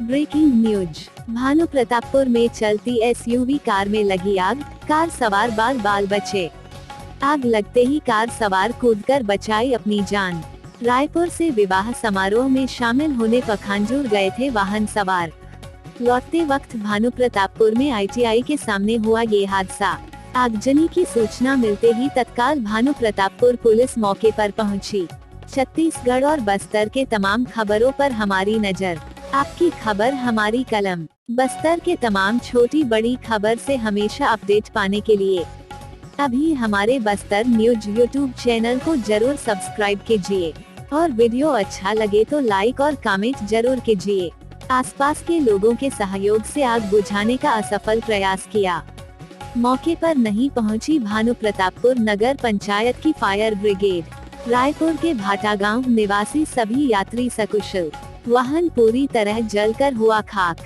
Breaking news. Bhanu Pratappur में चलती SUV car में लगी आग, कार सवार बाल बचे। आग लगते ही कार सवार कूदकर बचाई अपनी जान। रायपुर से विवाह समारोह में शामिल होने पखांजूर गए थे वाहन सवार। लौटते वक्त भानु प्रतापपुर में आईटीआई के सामने हुआ ये हादसा। आगजनी की सूचना मिलते ही तत्काल भानु प्रतापपुर पुलिस मौके पर पहुंची। छत्तीसगढ़ और बस्तर के तमाम खबरों पर हमारी नजर, आपकी खबर हमारी कलम। बस्तर के तमाम छोटी बड़ी खबर से हमेशा अपडेट पाने के लिए अभी हमारे बस्तर न्यूज यूट्यूब चैनल को जरूर सब्सक्राइब कीजिए और वीडियो अच्छा लगे तो लाइक और कमेंट जरूर कीजिए। आसपास के लोगों के सहयोग से आग बुझाने का असफल प्रयास किया। मौके पर नहीं पहुंची भानु प्रतापपुर नगर पंचायत की फायर ब्रिगेड। रायपुर के भाटा गांव निवासी सभी यात्री सकुशल। वाहन पूरी तरह जलकर हुआ खाक।